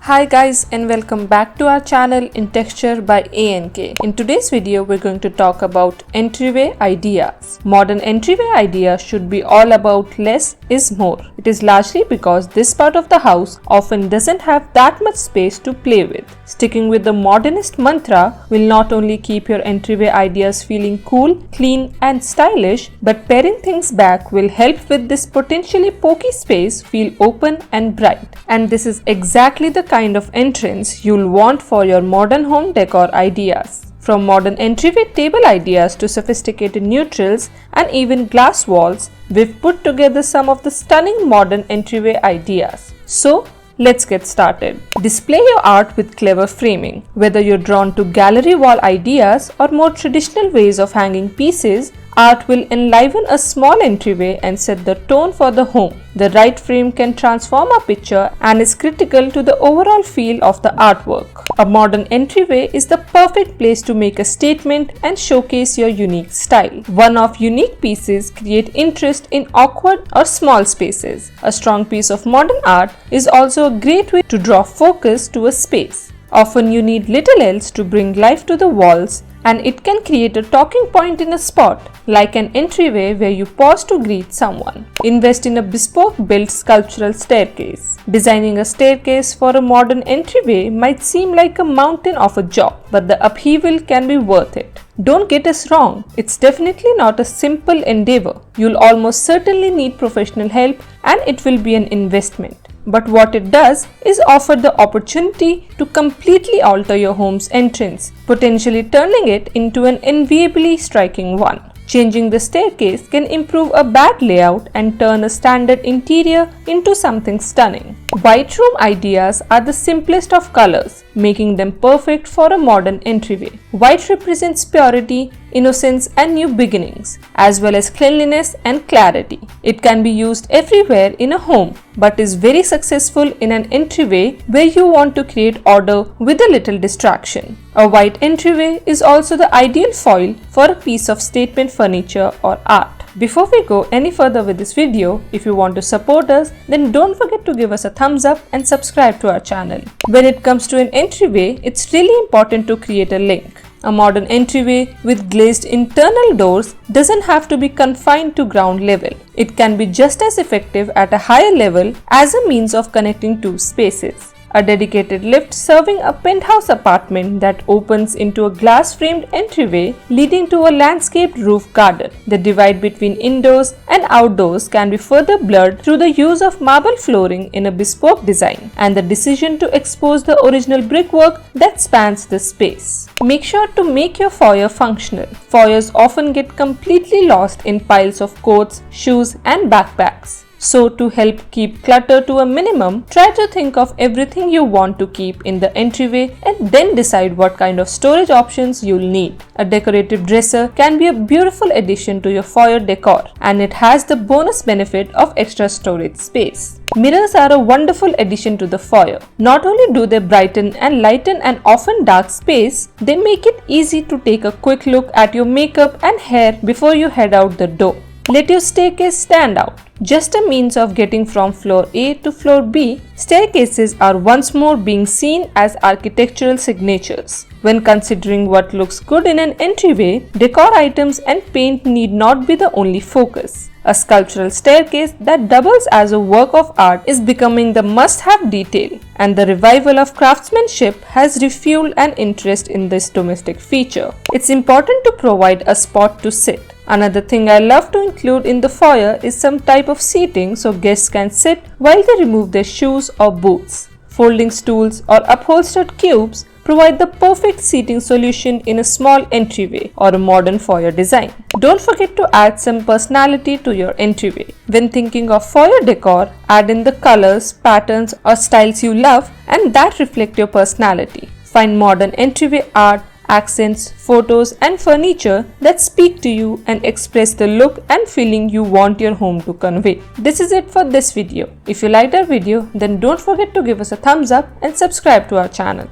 Hi guys and welcome back to our channel Intexture by ANK. In today's video we're going to talk about entryway ideas. Modern entryway ideas should be all about less is more. It is largely because this part of the house often doesn't have that much space to play with. Sticking with the modernist mantra will not only keep your entryway ideas feeling cool, clean and stylish, but paring things back will help with this potentially pokey space feel open and bright. And this is exactly the kind of entrance you'll want for your modern home decor ideas. From modern entryway table ideas to sophisticated neutrals and even glass walls, we've put together some of the stunning modern entryway ideas. So, let's get started. Display your art with clever framing. Whether you're drawn to gallery wall ideas or more traditional ways of hanging pieces, art will enliven a small entryway and set the tone for the home. The right frame can transform a picture and is critical to the overall feel of the artwork. A modern entryway is the perfect place to make a statement and showcase your unique style. One-off unique pieces create interest in awkward or small spaces. A strong piece of modern art is also a great way to draw focus to a space. Often you need little else to bring life to the walls, and it can create a talking point in a spot, like an entryway where you pause to greet someone. Invest in a bespoke built sculptural staircase. Designing a staircase for a modern entryway might seem like a mountain of a job, but the upheaval can be worth it. Don't get us wrong, it's definitely not a simple endeavor. You'll almost certainly need professional help and it will be an investment. But what it does is offer the opportunity to completely alter your home's entrance, potentially turning it into an enviably striking one. Changing the staircase can improve a bad layout and turn a standard interior into something stunning. White room ideas are the simplest of colors, making them perfect for a modern entryway. White represents purity, innocence and new beginnings, as well as cleanliness and clarity. It can be used everywhere in a home, but is very successful in an entryway where you want to create order with a little distraction. A white entryway is also the ideal foil for a piece of statement furniture or art. Before we go any further with this video, if you want to support us, then don't forget to give us a thumbs up and subscribe to our channel. When it comes to an entryway, it's really important to create a link. A modern entryway with glazed internal doors doesn't have to be confined to ground level. It can be just as effective at a higher level as a means of connecting two spaces. A dedicated lift serving a penthouse apartment that opens into a glass-framed entryway leading to a landscaped roof garden. The divide between indoors and outdoors can be further blurred through the use of marble flooring in a bespoke design and the decision to expose the original brickwork that spans the space. Make sure to make your foyer functional. Foyers often get completely lost in piles of coats, shoes and backpacks. So to help keep clutter to a minimum, try to think of everything you want to keep in the entryway and then decide what kind of storage options you'll need. A decorative dresser can be a beautiful addition to your foyer decor, and it has the bonus benefit of extra storage space. Mirrors are a wonderful addition to the foyer. Not only do they brighten and lighten an often dark space, they make it easy to take a quick look at your makeup and hair before you head out the door. Let your staircase stand out. Just a means of getting from floor A to floor B, staircases are once more being seen as architectural signatures. When considering what looks good in an entryway, decor items and paint need not be the only focus. A sculptural staircase that doubles as a work of art is becoming the must-have detail, and the revival of craftsmanship has refueled an interest in this domestic feature. It's important to provide a spot to sit. Another thing I love to include in the foyer is some type of seating so guests can sit while they remove their shoes or boots. Folding stools or upholstered cubes provide the perfect seating solution in a small entryway or a modern foyer design. Don't forget to add some personality to your entryway. When thinking of foyer decor, add in the colors, patterns or styles you love and that reflect your personality. Find modern entryway art, accents, photos and furniture that speak to you and express the look and feeling you want your home to convey. This is it for this video. If you liked our video, then don't forget to give us a thumbs up and subscribe to our channel.